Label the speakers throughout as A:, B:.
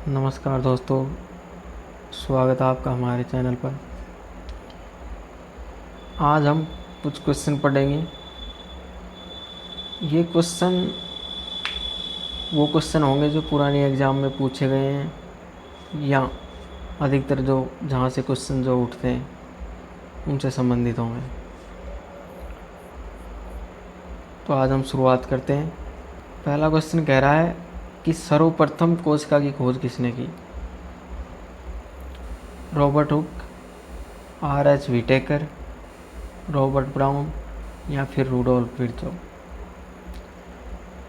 A: नमस्कार दोस्तों, स्वागत है आपका हमारे चैनल पर। आज हम कुछ क्वेश्चन पढ़ेंगे। ये क्वेश्चन वो क्वेश्चन होंगे जो पुराने एग्ज़ाम में पूछे गए हैं या अधिकतर जो जहाँ से क्वेश्चन जो उठते हैं उनसे संबंधित होंगे। तो आज हम शुरुआत करते हैं। पहला क्वेश्चन कह रहा है कि सर्वप्रथम कोशिका की खोज किसने की? Robert Hooke, R.H. Whittaker, Robert brown या फिर रूडोल्फ विर्चो।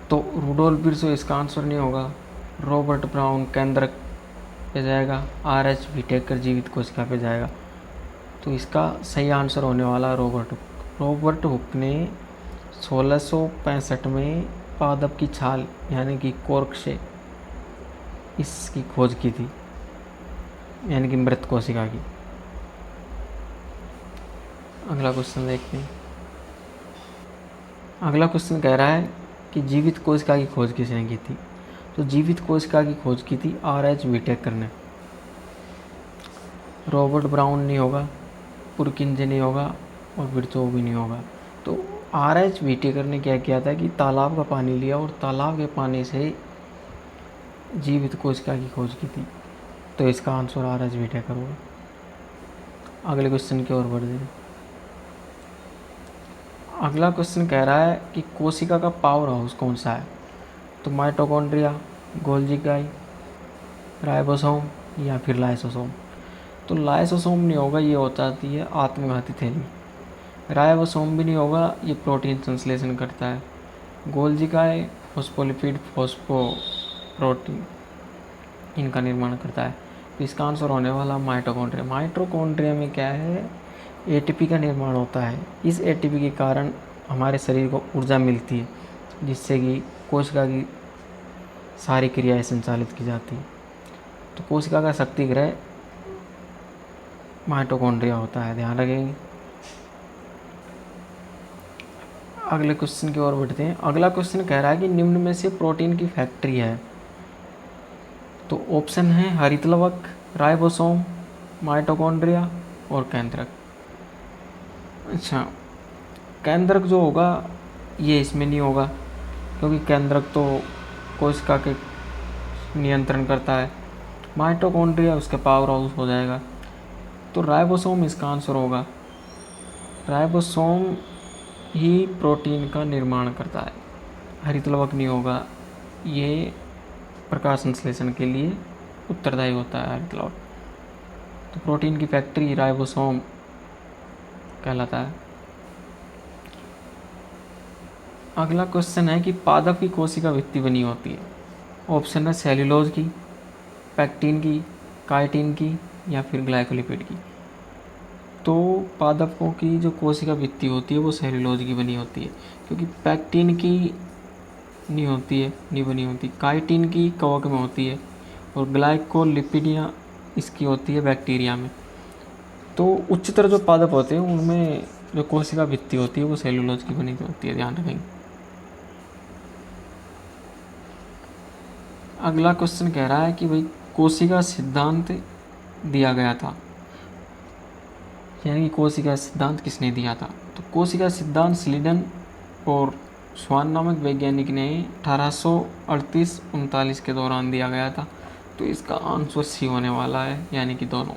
A: तो रूडोल्फ विर्चो इसका आंसर नहीं होगा। रॉबर्ट ब्राउन केंद्रक पे जाएगा, R.H. व्हिटेकर जीवित कोशिका पे जाएगा। तो इसका सही आंसर होने वाला रॉबर्ट हुक। रॉबर्ट हुक ने 1665 में पादप की छाल यानी कि कॉर्क से इसकी खोज की थी, यानी कि मृत कोशिका की। अगला क्वेश्चन देखते हैं। अगला क्वेश्चन कह रहा है कि जीवित कोशिका की खोज किसने की थी? तो जीवित कोशिका की खोज की थी R.H. व्हिटेकर ने। रॉबर्ट ब्राउन नहीं होगा, पुरकिंजे नहीं होगा और विर्चो भी नहीं होगा। तो R.H. व्हिटेकर ने क्या किया था कि तालाब का पानी लिया और तालाब के पानी से जीवित कोशिका की खोज की थी। तो इसका आंसर R.H. व्हिटेकर होगा। अगले क्वेश्चन की ओर बढ़ जाए। अगला क्वेश्चन कह रहा है कि कोशिका का पावर हाउस कौन सा है? तो माइटोकॉन्ड्रिया, गोल्गी काई, राइबोसोम या फिर लाइसोसोम। तो लाइसोसोम नहीं होगा, ये हो जाती है आत्मघाती थैली। राइबोसोम भी नहीं होगा, ये प्रोटीन संश्लेषण करता है। गोल्गी काई फॉस्फोलिपिड फॉस्फोप्रोटीन इनका निर्माण करता है। तो इसका आंसर होने वाला माइटोकॉन्ड्रिया। माइटोकॉन्ड्रिया में क्या है, एटीपी का निर्माण होता है। इस एटीपी के कारण हमारे शरीर को ऊर्जा मिलती है, जिससे कि कोशिका की सारी क्रियाएं संचालित की जाती हैं। तो कोशिका का शक्ति ग्रह माइटोकॉन्ड्रिया होता है, ध्यान रखेंगे। अगले क्वेश्चन की ओर बढ़ते हैं। अगला क्वेश्चन कह रहा है कि निम्न में से प्रोटीन की फैक्ट्री है। तो ऑप्शन है हरितलवक, राइबोसोम, माइटोकॉन्ड्रिया और केंद्रक। अच्छा, केंद्रक जो होगा ये इसमें नहीं होगा, क्योंकि केंद्रक तो कोशिका के नियंत्रण करता है। माइटोकॉन्ड्रिया उसका पावर हाउस हो जाएगा। तो राइबोसोम इसका आंसर होगा। राइबोसोम ही प्रोटीन का निर्माण करता है। हरितलवक नहीं होगा, ये प्रकाश संश्लेषण के लिए उत्तरदायी होता है हरितलवक। तो प्रोटीन की फैक्ट्री राइबोसोम कहलाता है। अगला क्वेश्चन है कि पादप की कोशिका भित्ति बनी होती है। ऑप्शन है सेल्यूलोज की, पैक्टिन की, काइटिन की या फिर ग्लाइकोलिपिड की। तो पादपों की जो कोशिका भित्ति होती है वो सेल्यूलोज की बनी होती है, क्योंकि पैक्टिन की नहीं होती है, नहीं बनी होती। काइटिन की कवक में होती है और ग्लाइकोलिपिडिया इसकी होती है बैक्टीरिया में। तो उच्चतर जो पादप होते हैं उनमें जो कोशिका भित्ति होती है वो सेल्यूलोज की बनी होती है, ध्यान रखेंगे। अगला क्वेश्चन कह रहा है कि भाई कोशिका सिद्धांत दिया गया था, यानी कि कोशिका सिद्धांत किसने दिया था? तो कोशिका सिद्धांत स्लीडन और स्वान नामक वैज्ञानिक ने 1838-39 के दौरान दिया गया था। तो इसका आंसर सी होने वाला है, यानी कि दोनों।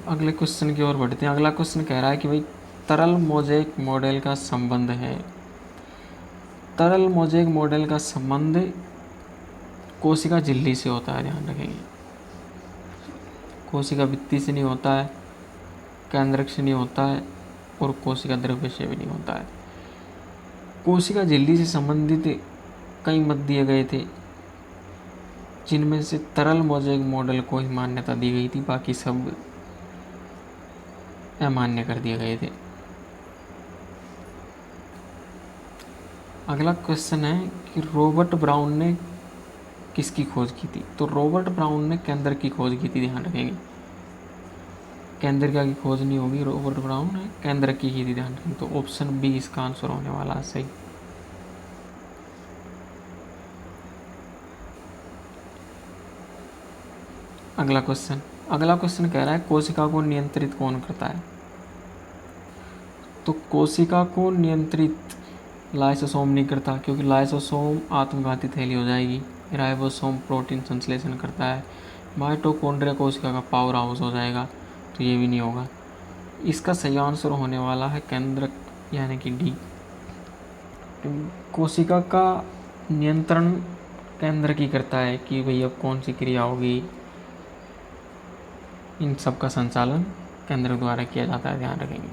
A: अगले क्वेश्चन की ओर बढ़ते हैं। अगला क्वेश्चन कह रहा है कि भाई तरल मोज़ेक मॉडल का संबंध है। तरल मोज़ेक मॉडल का संबंध कोशिका झिल्ली से होता है, ध्यान रखेंगे। कोशिका भित्ति से नहीं होता है, केंद्रक से नहीं होता है और कोशिका द्रव्य से भी नहीं होता है। कोशिका झिल्ली से संबंधित कई मत दिए गए थे, जिनमें से तरल मोज़ेक मॉडल को ही मान्यता दी गई थी, बाकी सब अमान्य कर दिए गए थे। अगला क्वेश्चन है कि रॉबर्ट ब्राउन ने किसकी खोज की थी? तो रॉबर्ट ब्राउन ने केंद्रक की खोज की थी, ध्यान रखेंगे। केंद्रिका की खोज नहीं होगी, रॉबर्ट ब्राउन ने केंद्रक की थी, ध्यान रखेंगे। तो ऑप्शन बी इसका आंसर होने वाला है सही। अगला क्वेश्चन कह रहा है कोशिका को नियंत्रित कौन करता है। तो कोशिका को नियंत्रित लाइसोसोम नहीं करता, क्योंकि लाइसोसोम आत्मघाती थैली हो जाएगी। राइबोसोम प्रोटीन संश्लेषण करता है। माइटोकॉन्ड्रिया कोशिका का पावर हाउस हो जाएगा, तो ये भी नहीं होगा। इसका सही आंसर होने वाला है केंद्रक, यानी कि डी। कोशिका का नियंत्रण केंद्र की करता है कि भाई अब कौन सी क्रिया होगी, इन सब का संचालन केंद्र द्वारा किया जाता है, ध्यान रखेंगे।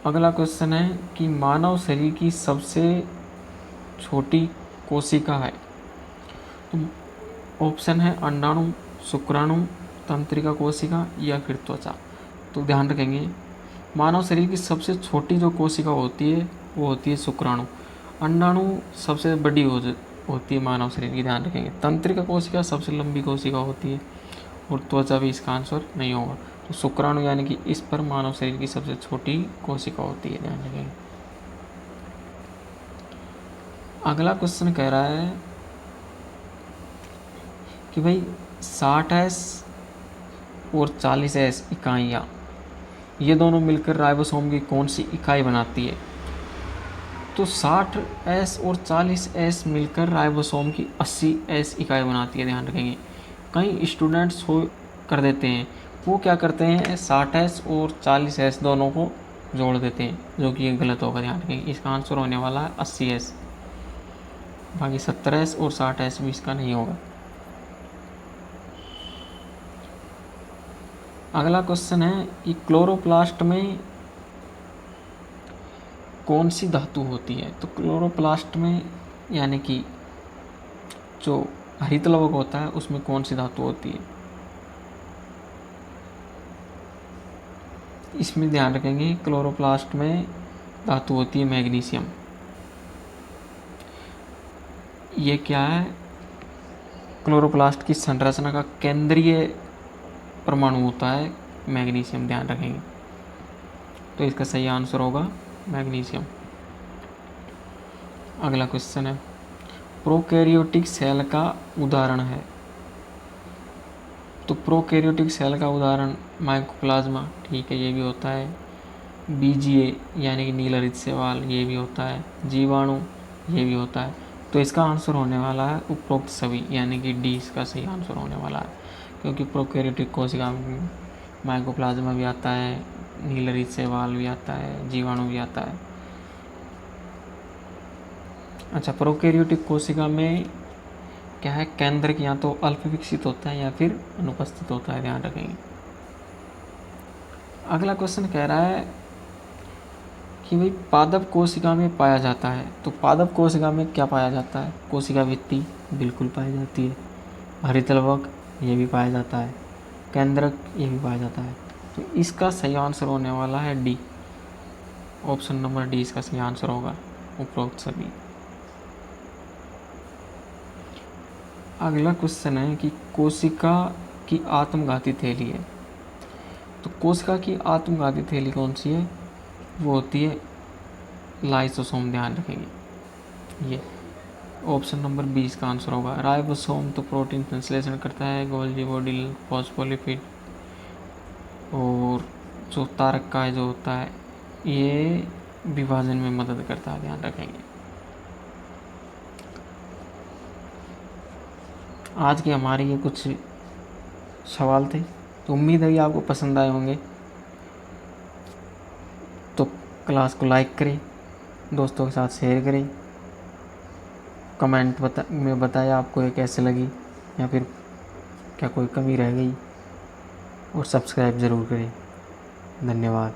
A: अगला क्वेश्चन है कि मानव शरीर की सबसे छोटी कोशिका है। तो ऑप्शन है अंडाणु, शुक्राणु, तंत्रिका कोशिका या फिर त्वचा। तो ध्यान रखेंगे, मानव शरीर की सबसे छोटी जो कोशिका होती है वो होती है शुक्राणु। अंडाणु सबसे बड़ी होती है मानव शरीर की, ध्यान रखेंगे। तंत्रिका कोशिका सबसे लंबी कोशिका होती है और त्वचा भी इसका आंसर नहीं होगा। तो शुक्राणु यानी कि इस पर मानव शरीर की सबसे छोटी कोशिका होती है, ध्यान रखेंगे। अगला क्वेश्चन कह रहा है कि भाई 60S और 40S इकाइयाँ, ये दोनों मिलकर राइबोसोम की कौन सी इकाई बनाती है। तो 60S और 40S मिलकर राइबोसोम की 80S इकाई बनाती है, ध्यान रखेंगे। कई स्टूडेंट्स हो कर देते हैं, वो क्या करते हैं 60S और 40S दोनों को जोड़ देते हैं, जो कि ये गलत होगा, ध्यान रखेंगे। इसका आंसर होने वाला है 80S, बाकी 70S और 60S भी इसका नहीं होगा। अगला क्वेश्चन है कि क्लोरोप्लास्ट में कौन सी धातु होती है। तो क्लोरोप्लास्ट में यानी कि जो हरित लवक होता है उसमें कौन सी धातु होती है। इसमें ध्यान रखेंगे, क्लोरोप्लास्ट में धातु होती है मैग्नीशियम। ये क्या है, क्लोरोप्लास्ट की संरचना का केंद्रीय परमाणु होता है मैग्नीशियम, ध्यान रखेंगे। तो इसका सही आंसर होगा मैग्नीशियम। अगला क्वेश्चन है प्रोकैरियोटिक सेल का उदाहरण है। तो प्रोकैरियोटिक सेल का उदाहरण माइकोप्लाज्मा, ठीक है, ये भी होता है। बीजीए यानी कि नील हरित शैवाल, ये भी होता है। जीवाणु, ये भी होता है। तो इसका आंसर होने वाला है उपरोक्त सभी, यानी कि डी इसका सही आंसर होने वाला है, क्योंकि प्रोकैरियोटिक कोशिका में माइकोप्लाज्मा भी आता है, नील हरित शैवाल भी आता है, जीवाणु भी आता है। अच्छा, प्रोकैरियोटिक कोशिका में क्या है, केंद्रक या तो अल्प विकसित होता है या फिर अनुपस्थित होता है, ध्यान रखेंगे। अगला क्वेश्चन कह रहा है कि भाई पादप कोशिका में पाया जाता है। तो पादप कोशिका में क्या पाया जाता है, कोशिका भित्ति बिल्कुल पाई जाती है, हरित लवक ये भी पाया जाता है, केंद्रक ये भी पाया जाता है। तो इसका सही आंसर होने वाला है डी, ऑप्शन नंबर डी इसका सही आंसर होगा, उपरोक्त सभी। अगला क्वेश्चन है कि कोशिका की आत्मघाती थैली है। तो कोशिका की आत्मघाती थैली कौन सी है, वो होती है लाइसोसोम, ध्यान रखेंगे। ये ऑप्शन नंबर 20 का आंसर होगा। राइबोसोम तो प्रोटीन संश्लेषण करता है, गोल्गी बॉडी फॉस्फोलिपिड, और जो तारक का जो होता है ये विभाजन में मदद करता है, ध्यान रखेंगे। आज के हमारे ये कुछ सवाल थे, तो उम्मीद है कि आपको पसंद आए होंगे। तो क्लास को लाइक करें, दोस्तों के साथ शेयर करें, कमेंट में बताएं आपको ये कैसे लगी या फिर क्या कोई कमी रह गई, और सब्सक्राइब ज़रूर करें। धन्यवाद।